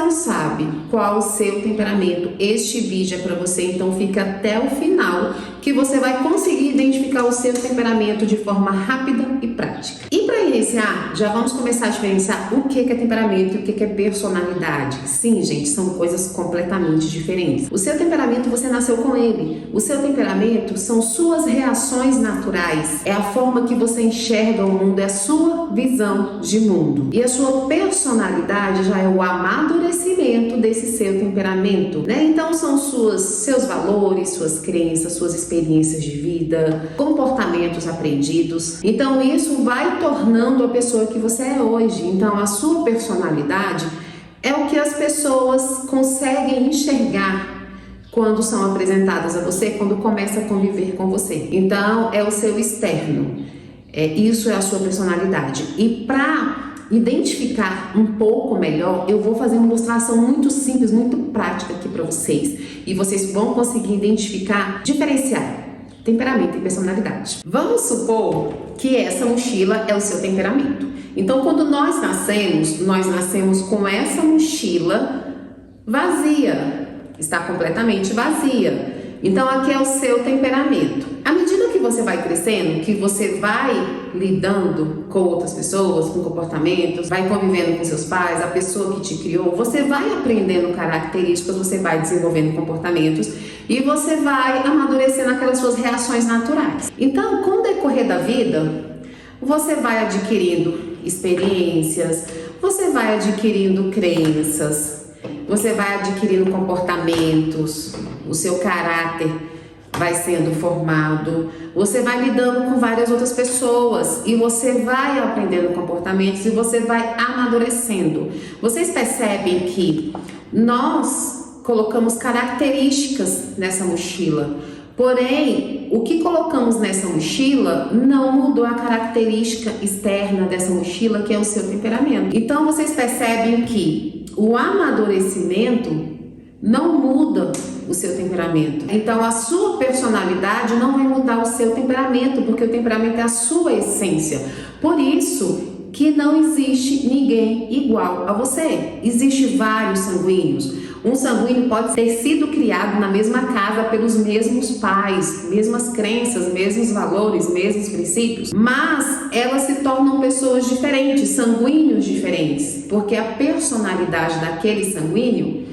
não sabe qual o seu temperamento, este vídeo é para você, então fica até o final que você vai conseguir identificar o seu temperamento de forma rápida e prática. E para iniciar, já vamos começar a diferenciar o que é temperamento e o que é personalidade. Sim, gente, são coisas completamente diferentes. O seu temperamento, você nasceu com ele. O seu temperamento são suas reações naturais. É a forma que você enxerga o mundo, é a sua visão de mundo. E a sua personalidade já é o amadurecimento desse seu temperamento, né? Então são seus valores, suas crenças, suas experiências de vida, comportamentos aprendidos. Então isso vai tornando a pessoa que você é hoje. Então a sua personalidade é o que as pessoas conseguem enxergar quando são apresentadas a você, quando começa a conviver com você. Então é o seu externo. Isso é a sua personalidade. E para identificar um pouco melhor, eu vou fazer uma ilustração muito simples, muito prática aqui para vocês. E vocês vão conseguir identificar, diferenciar temperamento e personalidade. Vamos supor que essa mochila é o seu temperamento. Então, quando nós nascemos com essa mochila vazia, está completamente vazia. Então, aqui é o seu temperamento. À medida que você vai crescendo, que você vai lidando com outras pessoas, com comportamentos, vai convivendo com seus pais, a pessoa que te criou, você vai aprendendo características, você vai desenvolvendo comportamentos e você vai amadurecendo aquelas suas reações naturais. Então, com o decorrer da vida, você vai adquirindo experiências, você vai adquirindo crenças, você vai adquirindo comportamentos, o seu caráter vai sendo formado, você vai lidando com várias outras pessoas e você vai aprendendo comportamentos e você vai amadurecendo. Vocês percebem que nós colocamos características nessa mochila, porém, o que colocamos nessa mochila não mudou a característica externa dessa mochila, que é o seu temperamento. Então, vocês percebem que o amadurecimento não muda o seu temperamento. Então, a sua personalidade não vai mudar o seu temperamento, porque o temperamento é a sua essência. Por isso que não existe ninguém igual a você. Existem vários sanguíneos. Um sanguíneo pode ter sido criado na mesma casa pelos mesmos pais, mesmas crenças, mesmos valores, mesmos princípios, mas elas se tornam pessoas diferentes, sanguíneos diferentes, porque a personalidade daquele sanguíneo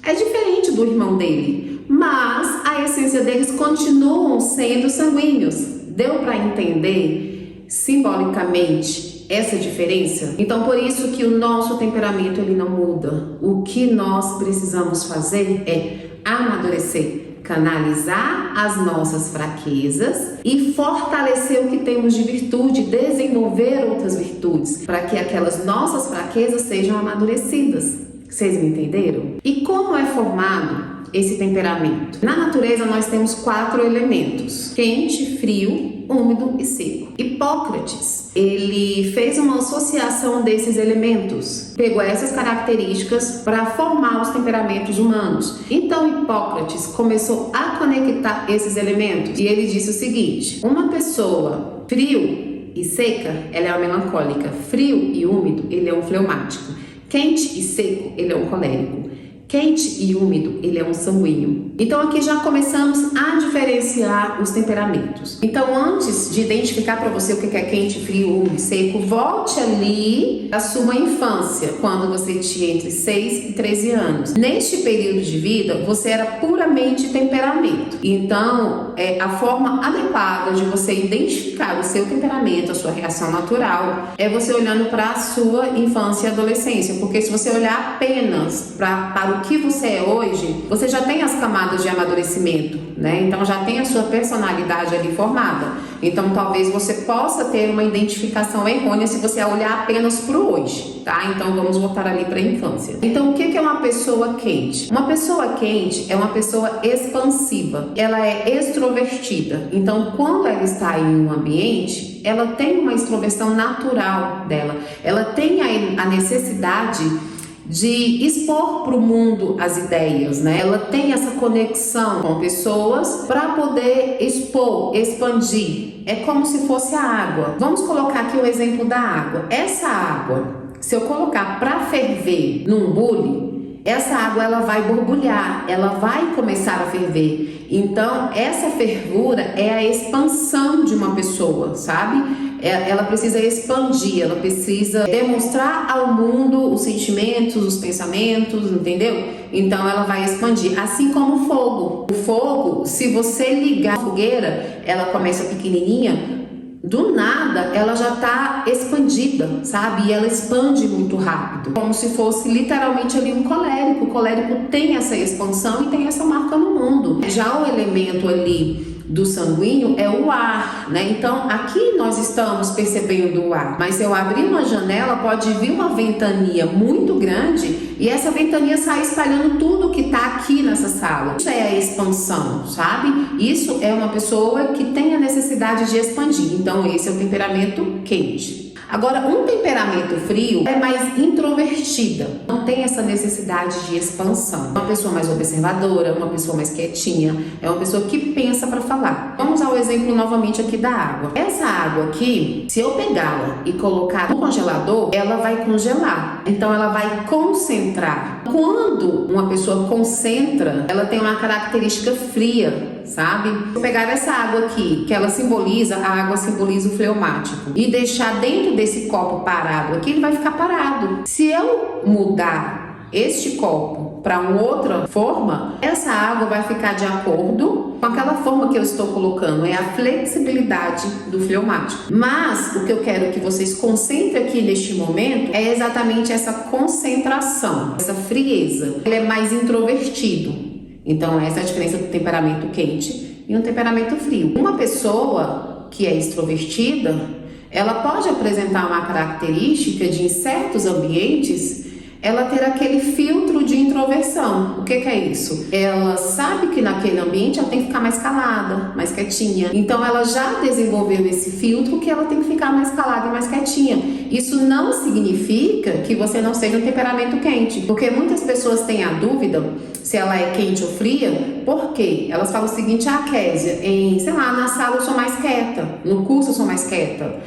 é diferente do irmão dele, mas a essência deles continuam sendo sanguíneos. Deu para entender simbolicamente essa diferença? Então, por isso que o nosso temperamento ele não muda. O que nós precisamos fazer é amadurecer, canalizar as nossas fraquezas e fortalecer o que temos de virtude, desenvolver outras virtudes, para que aquelas nossas fraquezas sejam amadurecidas. Vocês me entenderam? E como é formado esse temperamento? Na natureza nós temos 4 elementos: quente, frio, úmido e seco. Hipócrates, ele fez uma associação desses elementos, pegou essas características para formar os temperamentos humanos. Então Hipócrates começou a conectar esses elementos e ele disse o seguinte: uma pessoa frio e seca, ela é uma melancólica. Frio e úmido, ele é um fleumático. Quente e seco, ele é um colérico. Quente e úmido, ele é um sanguíneo. Então aqui já começamos a diferenciar os temperamentos. Então antes de identificar para você o que é quente, frio, úmido e seco, volte ali à sua infância, quando você tinha entre 6 e 13 anos. Neste período de vida, você era puramente temperamento. Então a forma adequada de você identificar o seu temperamento, a sua reação natural, é você olhando para a sua infância e adolescência. Porque se você olhar apenas para o que você é hoje, você já tem as camadas de amadurecimento, né? Então já tem a sua personalidade ali formada. Então talvez você possa ter uma identificação errônea se você olhar apenas para o hoje, tá? Então vamos voltar ali para a infância. Então o que é uma pessoa quente? Uma pessoa quente é uma pessoa expansiva, ela é extrovertida. Então quando ela está em um ambiente, ela tem uma extroversão natural dela, ela tem a necessidade de expor para o mundo as ideias, né? Ela tem essa conexão com pessoas para poder expor, expandir. É como se fosse a água. Vamos colocar aqui o exemplo da água. Essa água, se eu colocar para ferver num bule, essa água ela vai borbulhar, ela vai começar a ferver. Então, essa fervura é a expansão de uma pessoa, sabe? Ela precisa expandir, ela precisa demonstrar ao mundo os sentimentos, os pensamentos, entendeu? Então, ela vai expandir, assim como o fogo. O fogo, se você ligar a fogueira, ela começa pequenininha, do nada ela já tá expandida, sabe? E ela expande muito rápido, como se fosse literalmente ali um colérico. O colérico tem essa expansão e tem essa marca no mundo. Já o elemento ali do sanguíneo é o ar, né? Então aqui nós estamos percebendo o ar, mas se eu abrir uma janela pode vir uma ventania muito grande e essa ventania sai espalhando tudo que tá aqui nessa sala. Isso é a expansão, sabe? Isso é uma pessoa que tem a necessidade de expandir. Então esse é o temperamento quente. Agora, um temperamento frio é mais introvertida, não tem essa necessidade de expansão. Uma pessoa mais observadora, uma pessoa mais quietinha, é uma pessoa que pensa para falar. Vamos ao exemplo novamente aqui da água. Essa água aqui, se eu pegá-la e colocar no congelador, ela vai congelar. Então, ela vai concentrar. Quando uma pessoa concentra, ela tem uma característica fria, sabe? Se eu pegar essa água aqui, que ela simboliza, a água simboliza o fleumático, e deixar dentro desse copo parado aqui, ele vai ficar parado. Se eu mudar este copo para uma outra forma, essa água vai ficar de acordo com aquela forma que eu estou colocando, é a flexibilidade do fleumático. Mas o que eu quero que vocês concentrem aqui neste momento é exatamente essa concentração, essa frieza. Ele é mais introvertido. Então essa é a diferença do temperamento quente e um temperamento frio. Uma pessoa que é extrovertida, ela pode apresentar uma característica de, em certos ambientes, ela ter aquele filtro de introversão. O que é isso? Ela sabe que naquele ambiente ela tem que ficar mais calada, mais quietinha. Então ela já desenvolveu esse filtro que ela tem que ficar mais calada e mais quietinha. Isso não significa que você não seja um temperamento quente, porque muitas pessoas têm a dúvida se ela é quente ou fria. Por quê? Elas falam o seguinte: Késia, sei lá, na sala eu sou mais quieta, no curso eu sou mais quieta,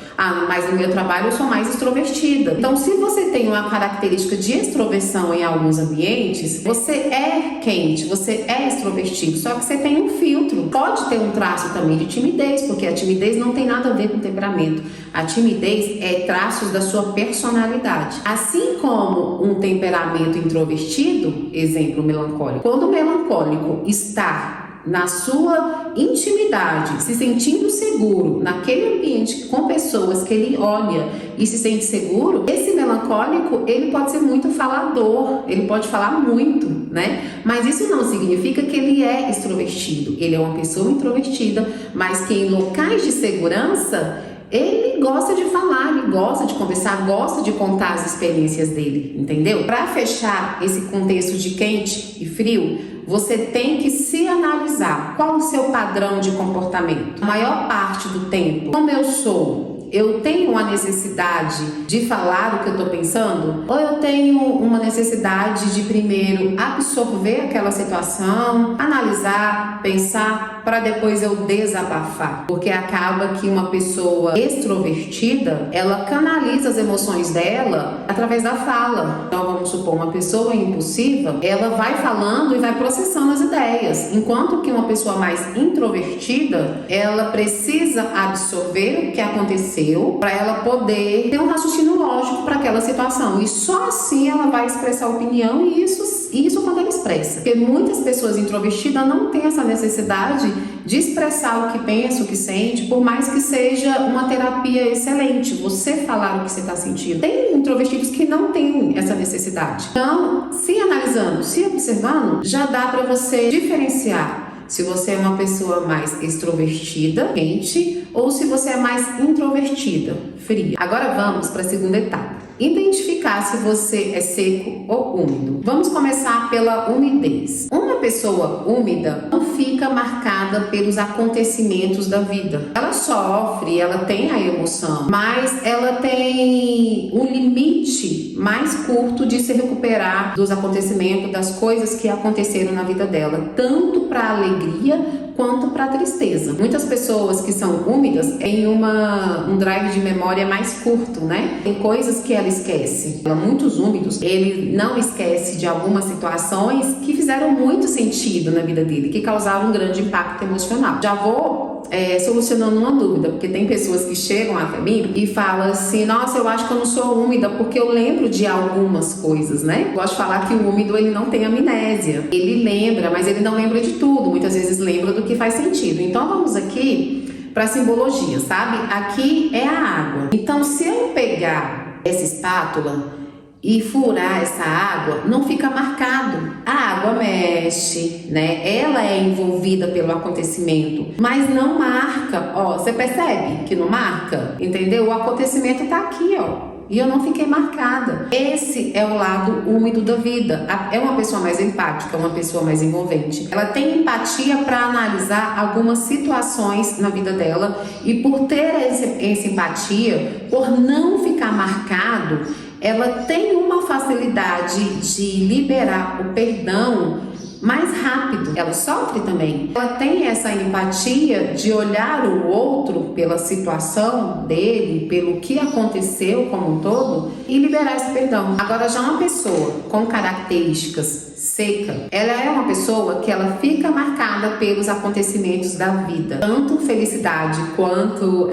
mas no meu trabalho eu sou mais extrovertida. Então, se você tem uma característica de extroversão em alguns ambientes, você é quente, você é extrovertido, só que você tem um filtro. Pode ter um traço também de timidez, porque a timidez não tem nada a ver com temperamento. A timidez é traços da sua personalidade. Assim como um temperamento introvertido, exemplo, melancólico. Quando o melancólico está na sua intimidade, se sentindo seguro naquele ambiente com pessoas que ele olha e se sente seguro, esse melancólico, ele pode ser muito falador, ele pode falar muito, né? Mas isso não significa que ele é extrovertido. Ele é uma pessoa introvertida, mas que em locais de segurança ele gosta de falar, ele gosta de conversar, gosta de contar as experiências dele, entendeu? Para fechar esse contexto de quente e frio, você tem que se analisar. Qual o seu padrão de comportamento? A maior parte do tempo, como eu sou, eu tenho uma necessidade de falar o que eu estou pensando? Ou eu tenho uma necessidade de primeiro absorver aquela situação, analisar, pensar, para depois eu desabafar? Porque acaba que uma pessoa extrovertida, ela canaliza as emoções dela através da fala. Então vamos supor, uma pessoa impulsiva, ela vai falando e vai processando as ideias, enquanto que uma pessoa mais introvertida, ela precisa absorver o que aconteceu para ela poder ter um raciocínio lógico para aquela situação, e só assim ela vai expressar opinião, e isso quando ela expressa. Porque muitas pessoas introvertidas não têm essa necessidade de expressar o que pensa, o que sente, por mais que seja uma terapia excelente, você falar o que você está sentindo. Tem introvertidos que não têm essa necessidade. Então, se analisando, se observando, já dá para você diferenciar se você é uma pessoa mais extrovertida, quente, ou se você é mais introvertida, fria. Agora vamos para a segunda etapa. Identificar se você é seco ou úmido. Vamos começar pela umidez. Uma pessoa úmida não fica marcada pelos acontecimentos da vida. Ela sofre, ela tem a emoção, mas ela tem um limite mais curto de se recuperar dos acontecimentos, das coisas que aconteceram na vida dela, tanto para para alegria quanto para tristeza. Muitas pessoas que são úmidas têm um drive de memória mais curto, né? Tem coisas que ela esquece. Muitos úmidos, ele não esquece de algumas situações que fizeram muito sentido na vida dele, que causaram um grande impacto emocional. Já vou solucionando uma dúvida, porque tem pessoas que chegam até mim e falam assim: nossa, eu acho que eu não sou úmida porque eu lembro de algumas coisas, né? Eu gosto de falar que o úmido, ele não tem amnésia, ele lembra, mas ele não lembra de tudo, muitas vezes lembra do que faz sentido. Então vamos aqui para simbologia, sabe? Aqui é a água. Então, se eu pegar essa espátula e furar essa água, não fica marcado. A água mexe, né? Ela é envolvida pelo acontecimento, mas não marca. Ó, você percebe que não marca? Entendeu? O acontecimento tá aqui, ó. E eu não fiquei marcada. Esse é o lado úmido da vida. É uma pessoa mais empática, uma pessoa mais envolvente. Ela tem empatia para analisar algumas situações na vida dela, e por ter essa empatia, por não ficar marcado, ela tem uma facilidade de liberar o perdão mais rápido. Ela sofre também. Ela tem essa empatia de olhar o outro pela situação dele, pelo que aconteceu como um todo, e liberar esse perdão. Agora, já uma pessoa com características seca, ela é uma pessoa que ela fica marcada pelos acontecimentos da vida, tanto felicidade quanto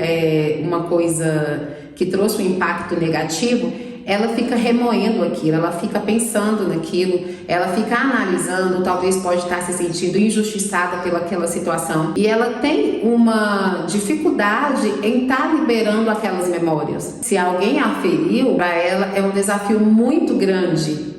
uma coisa que trouxe um impacto negativo. Ela fica remoendo aquilo, ela fica pensando naquilo, ela fica analisando, talvez pode estar se sentindo injustiçada pelaquela situação. E ela tem uma dificuldade em estar liberando aquelas memórias. Se alguém a feriu, para ela é um desafio muito grande.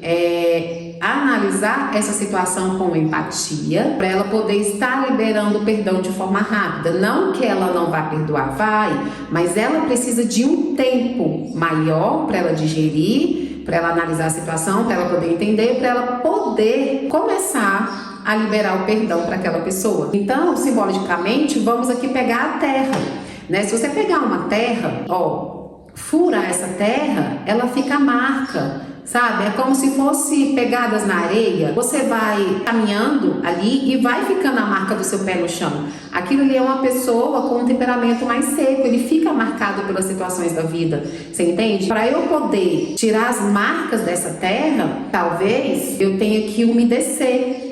Analisar essa situação com empatia, para ela poder estar liberando o perdão de forma rápida. Não que ela não vá perdoar, vai, mas ela precisa de um tempo maior para ela digerir, para ela analisar a situação, para ela poder entender, para ela poder começar a liberar o perdão para aquela pessoa. Então, simbolicamente, vamos aqui pegar a terra, né? Se você pegar uma terra, furar essa terra, ela fica marca, sabe? É como se fosse pegadas na areia. Você vai caminhando ali e vai ficando a marca do seu pé no chão. Aquilo ali é uma pessoa com um temperamento mais seco, ele fica marcado pelas situações da vida, você entende? Para eu poder tirar as marcas dessa terra, talvez eu tenha que umedecer,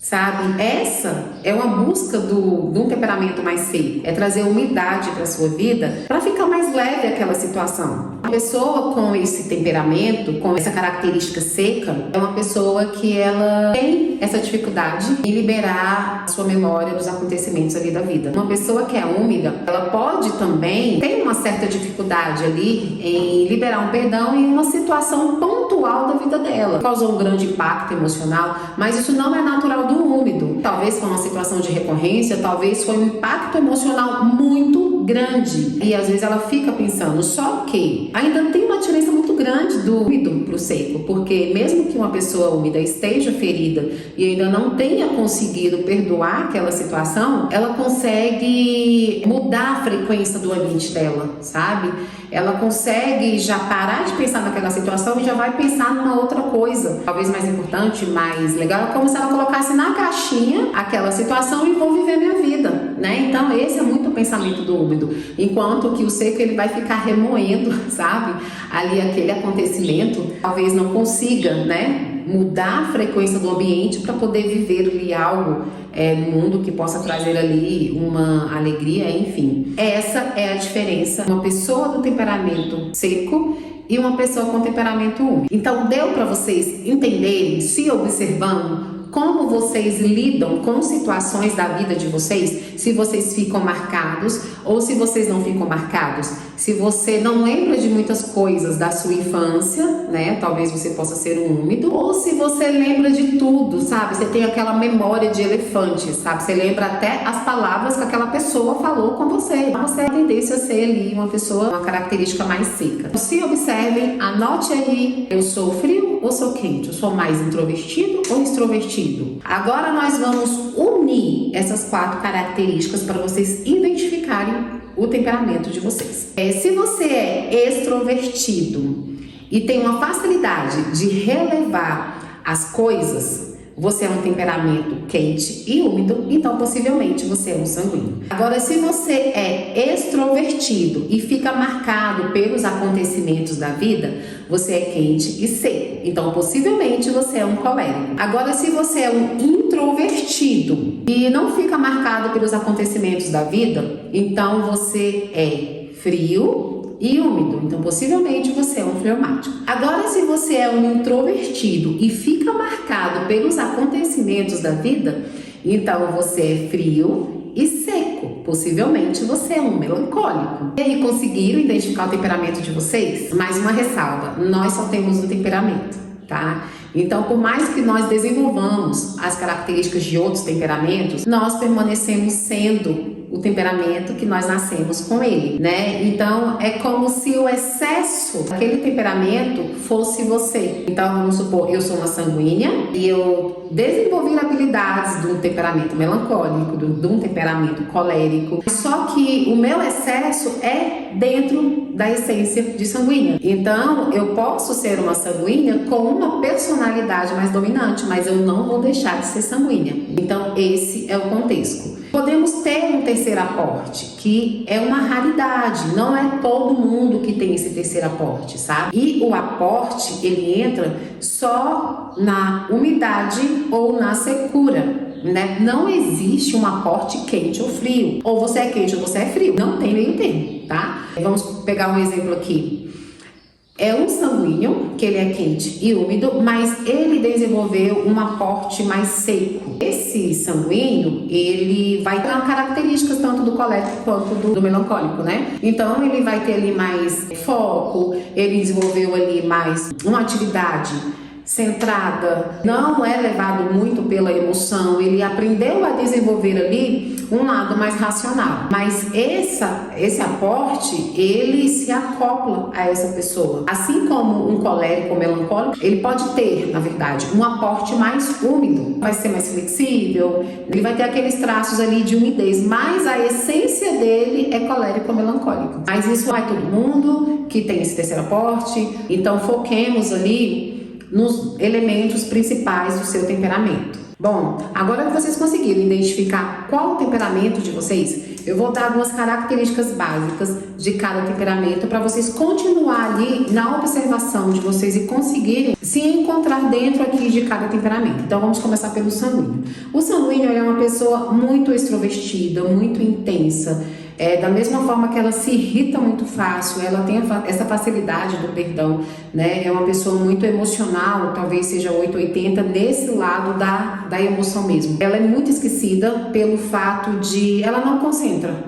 sabe? Essa é uma busca de um temperamento mais seco. É trazer umidade para sua vida para ficar mais leve aquela situação. Uma pessoa com esse temperamento, com essa característica seca, é uma pessoa que ela tem essa dificuldade em liberar a sua memória dos acontecimentos ali da vida. Uma pessoa que é úmida, ela pode também ter uma certa dificuldade ali em liberar um perdão em uma situação pontual da vida dela. Causou um grande impacto emocional, mas isso não é natural do úmido. Talvez foi uma situação de recorrência, talvez foi um impacto emocional muito grande. E às vezes ela fica pensando, só que ainda tem uma diferença muito grande do úmido pro seco, porque mesmo que uma pessoa úmida esteja ferida e ainda não tenha conseguido perdoar aquela situação, ela consegue mudar a frequência do ambiente dela, sabe? Ela consegue já parar de pensar naquela situação e já vai pensar numa outra coisa, talvez mais importante, mais legal. É como se ela colocasse na caixinha aquela situação e vou viver minha vida, né? Então esse é muito o pensamento do úmido, enquanto que o seco ele vai ficar remoendo, sabe? Ali aquele acontecimento, talvez não consiga, né? Mudar a frequência do ambiente para poder viver ali algo no mundo que possa trazer ali uma alegria, enfim. Essa é a diferença, uma pessoa do temperamento seco e uma pessoa com temperamento úmido. Então deu para vocês entenderem, se observando, como vocês lidam com situações da vida de vocês, se vocês ficam marcados ou se vocês não ficam marcados. Se você não lembra de muitas coisas da sua infância, né? Talvez você possa ser um úmido, ou se você lembra de tudo, sabe? Você tem aquela memória de elefante, sabe? Você lembra até as palavras que aquela pessoa falou com você. Você tem tendência a ser ali uma pessoa, uma característica mais seca. Se observem, anote aí, eu sou frio ou sou quente? Eu sou mais introvertido ou extrovertido? Agora nós vamos unir essas 4 características para vocês identificarem o temperamento de vocês. Se você é extrovertido e tem uma facilidade de relevar as coisas, você é um temperamento quente e úmido, então possivelmente você é um sanguíneo. Agora, se você é extrovertido e fica marcado pelos acontecimentos da vida, você é quente e seco, então possivelmente você é um colérico. Agora, se você é um introvertido e não fica marcado pelos acontecimentos da vida, então você é frio e úmido, então possivelmente você é um fleumático. Agora, se você é um introvertido e fica marcado pelos acontecimentos da vida, então você é frio e seco, possivelmente você é um melancólico. E aí, conseguiram identificar o temperamento de vocês? Mais uma ressalva, nós só temos um temperamento, tá? Então, por mais que nós desenvolvamos as características de outros temperamentos, nós permanecemos sendo o temperamento que nós nascemos com ele, né? Então, é como se o excesso daquele temperamento fosse você. Então, vamos supor, eu sou uma sanguínea e eu desenvolvi habilidades de um temperamento melancólico, de um temperamento colérico, só que o meu excesso é dentro da essência de sanguínea. Então, eu posso ser uma sanguínea com uma personalidade mais dominante, mas eu não vou deixar de ser sanguínea. Então, esse é o contexto. Podemos ter um terceiro aporte, que é uma raridade, não é todo mundo que tem esse terceiro aporte, sabe? E o aporte, ele entra só na umidade ou na secura, né? Não existe um aporte quente ou frio, ou você é quente ou você é frio, não tem meio termo, tá? Vamos pegar um exemplo aqui. É um sanguíneo, que ele é quente e úmido, mas ele desenvolveu um aporte mais seco. Esse sanguíneo, ele vai ter características tanto do colérico quanto do melancólico, né? Então, ele vai ter ali mais foco, ele desenvolveu ali mais uma atividade centrada, não é levado muito pela emoção, ele aprendeu a desenvolver ali um lado mais racional, mas esse aporte, ele se acopla a essa pessoa, assim como um colérico ou melancólico, ele pode ter, na verdade, um aporte mais úmido, vai ser mais flexível, ele vai ter aqueles traços ali de umidez, mas a essência dele é colérico ou melancólico, mas isso não é todo mundo que tem esse terceiro aporte, então foquemos ali nos elementos principais do seu temperamento. Bom, agora que vocês conseguiram identificar qual o temperamento de vocês, eu vou dar algumas características básicas de cada temperamento para vocês continuar ali na observação de vocês e conseguirem se encontrar dentro aqui de cada temperamento. Então vamos começar pelo sanguíneo. O sanguíneo é uma pessoa muito extrovertida, muito intensa. Da mesma forma que ela se irrita muito fácil, ela tem essa facilidade do perdão, né? É uma pessoa muito emocional, talvez seja 880 nesse lado da emoção mesmo. Ela é muito esquecida pelo fato de ela não concentra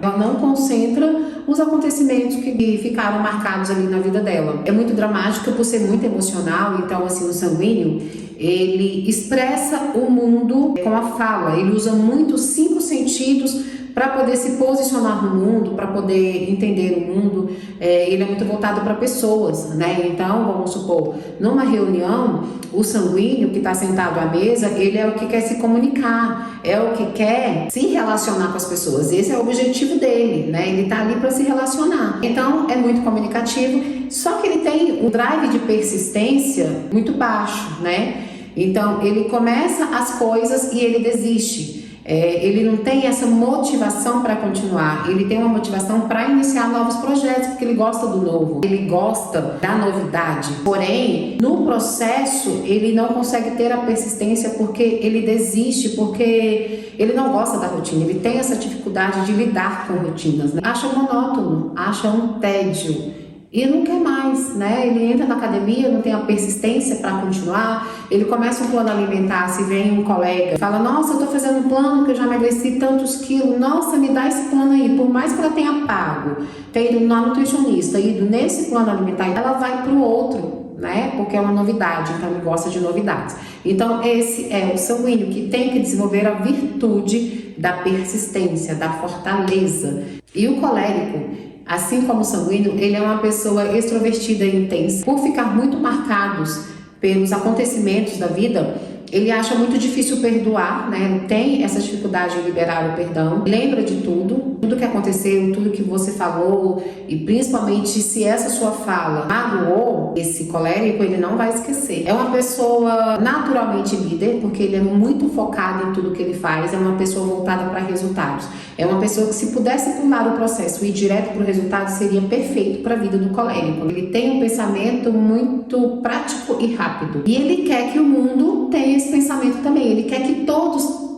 os acontecimentos que ficaram marcados ali na vida dela. É muito dramática por ser muito emocional, então assim, o sanguíneo, ele expressa o mundo com a fala, ele usa muito os 5 sentidos para poder se posicionar no mundo, para poder entender o mundo. Ele é muito voltado para pessoas, né? Então, vamos supor, numa reunião, o sanguíneo que está sentado à mesa, ele é o que quer se comunicar, é o que quer se relacionar com as pessoas. Esse é o objetivo dele, né? Ele está ali para se relacionar. Então, é muito comunicativo, só que ele tem um drive de persistência muito baixo, né? Então, ele começa as coisas e ele desiste. Ele não tem essa motivação para continuar, ele tem uma motivação para iniciar novos projetos, porque ele gosta do novo, ele gosta da novidade. Porém, no processo, ele não consegue ter a persistência porque ele desiste, porque ele não gosta da rotina, ele tem essa dificuldade de lidar com rotinas, né? Acha monótono, acha um tédio. E não quer mais, né? Ele entra na academia, não tem a persistência para continuar, ele começa um plano alimentar, se vem um colega, fala, nossa, eu tô fazendo um plano que eu já emagreci tantos quilos, nossa, me dá esse plano aí, por mais que ela tenha pago, ter ido na nutricionista, ido nesse plano alimentar, ela vai pro outro, né? Porque é uma novidade, então ele gosta de novidades. Então esse é o sanguíneo que tem que desenvolver a virtude da persistência, da fortaleza. E o colérico, assim como o sanguíneo, ele é uma pessoa extrovertida e intensa. Por ficar muito marcados pelos acontecimentos da vida, ele acha muito difícil perdoar, né? Ele tem essa dificuldade de liberar o perdão, lembra de tudo tudo que aconteceu, tudo que você falou, e principalmente se essa sua fala magoou esse colérico, ele não vai esquecer. É uma pessoa naturalmente líder, porque ele é muito focado em tudo que ele faz, é uma pessoa voltada para resultados. É uma pessoa que, se pudesse pular o processo e ir direto para o resultado, seria perfeito para a vida do colérico. Ele tem um pensamento muito prático e rápido. E ele quer que o mundo tenha esse pensamento também. Ele quer que todos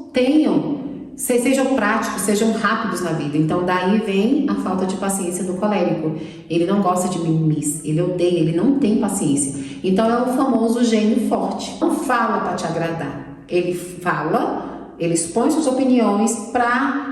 sejam práticos, sejam rápidos na vida. Então daí vem a falta de paciência do colérico. Ele não gosta de mimimi, ele odeia, ele não tem paciência. Então é o famoso gênio forte. Não fala para te agradar. Ele fala, ele expõe suas opiniões para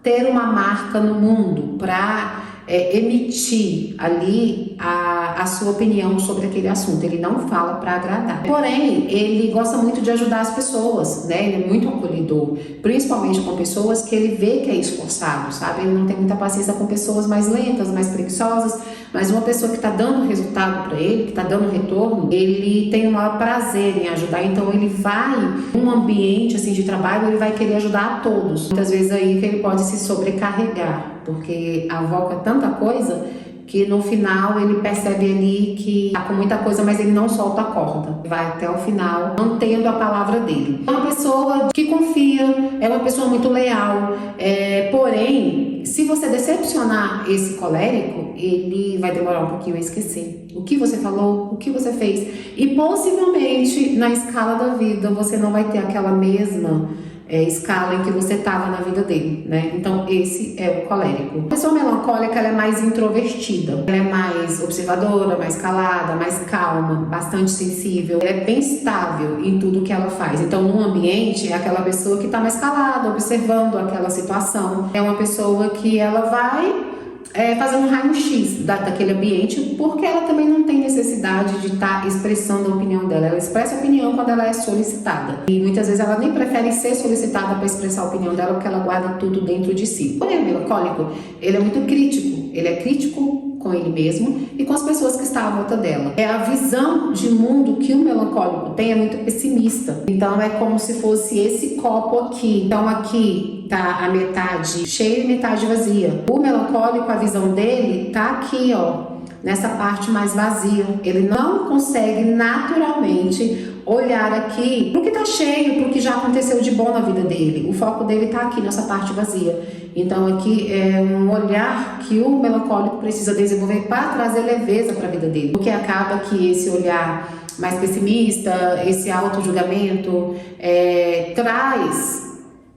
ter uma marca no mundo, para emitir ali a sua opinião sobre aquele assunto. Ele não fala para agradar. Porém, ele gosta muito de ajudar as pessoas, né? Ele é muito acolhedor, principalmente com pessoas que ele vê que é esforçado, sabe? Ele não tem muita paciência com pessoas mais lentas, mais preguiçosas, mas uma pessoa que está dando resultado para ele, que está dando retorno, ele tem o maior prazer em ajudar. Então ele vai, num ambiente assim de trabalho, ele vai querer ajudar a todos. Muitas vezes aí que ele pode se sobrecarregar, porque avoca tanta coisa que no final ele percebe ali que tá com muita coisa, mas ele não solta a corda. Vai até o final mantendo a palavra dele. É uma pessoa que confia, é uma pessoa muito leal, porém, se você decepcionar esse colérico, ele vai demorar um pouquinho a esquecer o que você falou, o que você fez. E possivelmente, na escala da vida, você não vai ter aquela mesma escala em que você estava na vida dele, né? Então esse é o colérico. A pessoa melancólica, ela é mais introvertida, ela é mais observadora, mais calada, mais calma, bastante sensível, ela é bem estável em tudo que ela faz. Então no ambiente é aquela pessoa que está mais calada, observando aquela situação. É uma pessoa que ela vai fazer um raio-x daquele ambiente, porque ela também não tem necessidade de estar expressando a opinião dela. Ela expressa a opinião quando ela é solicitada. E muitas vezes ela nem prefere ser solicitada para expressar a opinião dela, porque ela guarda tudo dentro de si. Porém, o melancólico, ele é muito crítico. Ele é crítico com ele mesmo e com as pessoas que estão à volta dela. A visão de mundo que o melancólico tem é muito pessimista. Então é como se fosse esse copo aqui. Então aqui tá a metade cheia e metade vazia. O melancólico, a visão dele tá aqui, ó, nessa parte mais vazia. Ele não consegue naturalmente olhar aqui pro que tá cheio, pro que já aconteceu de bom na vida dele. O foco dele tá aqui nessa parte vazia. Então aqui é um olhar que o melancólico precisa desenvolver para trazer leveza para a vida dele. Porque acaba que esse olhar mais pessimista, esse auto-julgamento traz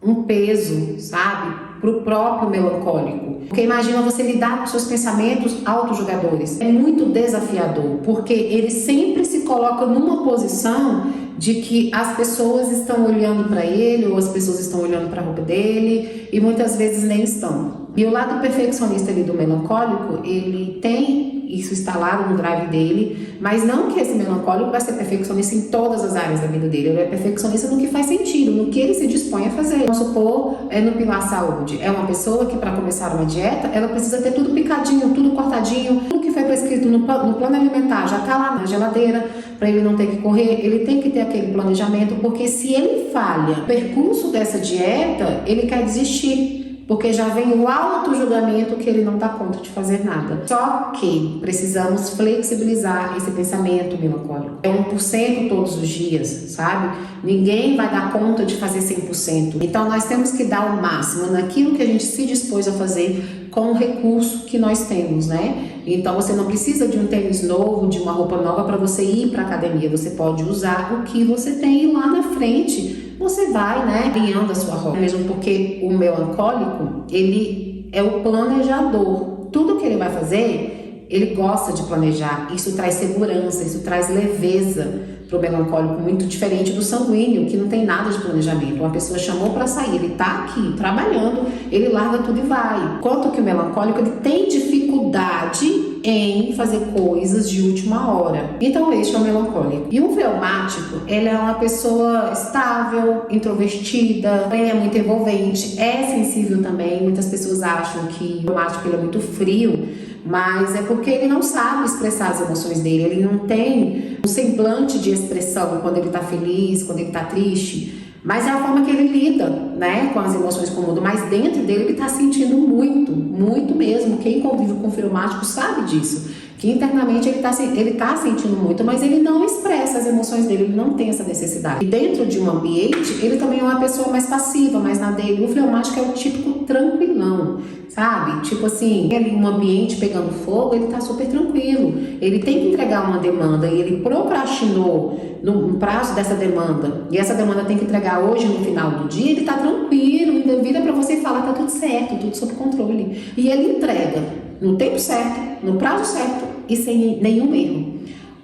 um peso, sabe, para o próprio melancólico. Porque imagina você lidar com seus pensamentos auto-julgadores. É muito desafiador, porque ele sempre se coloca numa posição de que as pessoas estão olhando para ele, ou as pessoas estão olhando para a roupa dele, e muitas vezes nem estão. E o lado perfeccionista ali do melancólico, ele tem isso instalado no drive dele, mas não que esse melancólico vai ser perfeccionista em todas as áreas da vida dele. Ele é perfeccionista no que faz sentido, no que ele se dispõe a fazer. Vamos supor, no pilar saúde. É uma pessoa que, para começar uma dieta, ela precisa ter tudo picadinho, tudo cortadinho, tudo que foi prescrito no plano alimentar já está lá na geladeira, para ele não ter que correr. Ele tem que ter aquele planejamento, porque se ele falha o percurso dessa dieta, ele quer desistir. Porque já vem o auto-julgamento que ele não dá conta de fazer nada. Só que precisamos flexibilizar esse pensamento melancólico. É 1% todos os dias, sabe? Ninguém vai dar conta de fazer 100%. Então nós temos que dar o máximo naquilo que a gente se dispôs a fazer com o recurso que nós temos, né? Então você não precisa de um tênis novo, de uma roupa nova para você ir para a academia. Você pode usar o que você tem e lá na frente você vai, né, alinhando a sua rota. Mesmo porque o melancólico, ele é o planejador. Tudo que ele vai fazer, ele gosta de planejar. Isso traz segurança, isso traz leveza para o melancólico, muito diferente do sanguíneo, que não tem nada de planejamento. Uma pessoa chamou para sair, ele está aqui trabalhando, ele larga tudo e vai. Enquanto que o melancólico, ele tem dificuldade em fazer coisas de última hora. Então este é o melancólico. E o fleumático, ele é uma pessoa estável, introvertida, ele é muito envolvente, é sensível também. Muitas pessoas acham que o fleumático ele é muito frio, mas é porque ele não sabe expressar as emoções dele, ele não tem um semblante de expressão quando ele tá feliz, quando ele tá triste. Mas é a forma que ele lida, né, com as emoções com o mundo. Mas dentro dele ele está sentindo muito, muito mesmo. Quem convive com fleumático sabe disso. Que internamente ele tá sentindo muito, mas ele não expressa as emoções dele, ele não tem essa necessidade. E dentro de um ambiente, ele também é uma pessoa mais passiva, mais na dele. O fleumático é o típico tranquilão, sabe? Tipo assim, ele um ambiente pegando fogo, ele tá super tranquilo. Ele tem que entregar uma demanda e ele procrastinou no prazo dessa demanda, e essa demanda tem que entregar hoje no final do dia, ele tá tranquilo, ainda vira pra você e fala, tá tudo certo, tudo sob controle. E ele entrega no tempo certo, no prazo certo e sem nenhum erro.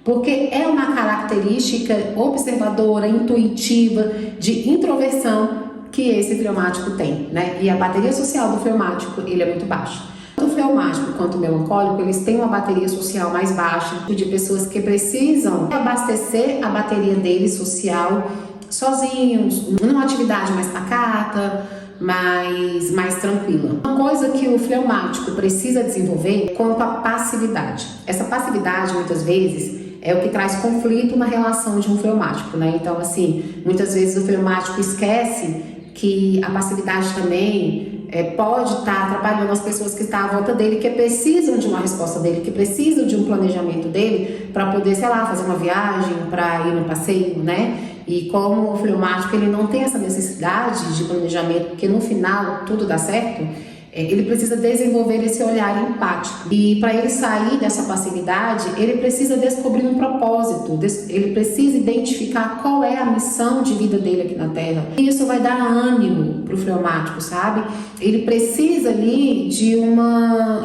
Porque é uma característica observadora, intuitiva, de introversão que esse fleumático tem, né? E a bateria social do fleumático, ele é muito baixo. Tanto o fleumático quanto o melancólico, eles têm uma bateria social mais baixa, de pessoas que precisam abastecer a bateria deles social sozinhos, numa atividade mais pacata, mais tranquila. Uma coisa que o fleumático precisa desenvolver é quanto à passividade. Essa passividade, muitas vezes, é o que traz conflito na relação de um fleumático, né? Então, assim, muitas vezes o fleumático esquece que a passividade também pode estar atrapalhando as pessoas que estão à volta dele, que precisam de uma resposta dele, que precisam de um planejamento dele para poder, sei lá, fazer uma viagem, para ir no passeio, né? E como o fleumático ele não tem essa necessidade de planejamento, porque no final tudo dá certo, ele precisa desenvolver esse olhar empático. E para ele sair dessa passividade, ele precisa descobrir um propósito, ele precisa identificar qual é a missão de vida dele aqui na Terra. E isso vai dar ânimo para o fleumático, sabe? Ele precisa ali de um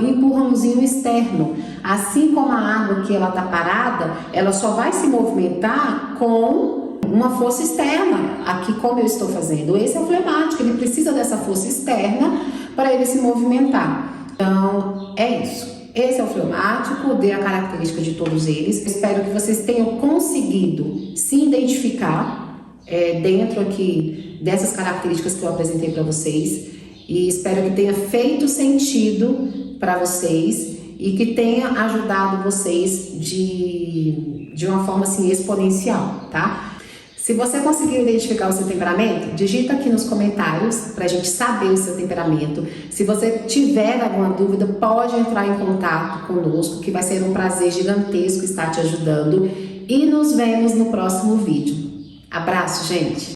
empurrãozinho externo. Assim como a água que ela está parada, ela só vai se movimentar com uma força externa, aqui como eu estou fazendo. Esse é o fleumático, ele precisa dessa força externa para ele se movimentar. Então, é isso. Esse é o fleumático, dei a característica de todos eles. Espero que vocês tenham conseguido se identificar dentro aqui dessas características que eu apresentei para vocês. E espero que tenha feito sentido para vocês e que tenha ajudado vocês de uma forma assim exponencial, tá? Se você conseguiu identificar o seu temperamento, digita aqui nos comentários para a gente saber o seu temperamento. Se você tiver alguma dúvida, pode entrar em contato conosco, que vai ser um prazer gigantesco estar te ajudando. E nos vemos no próximo vídeo. Abraço, gente!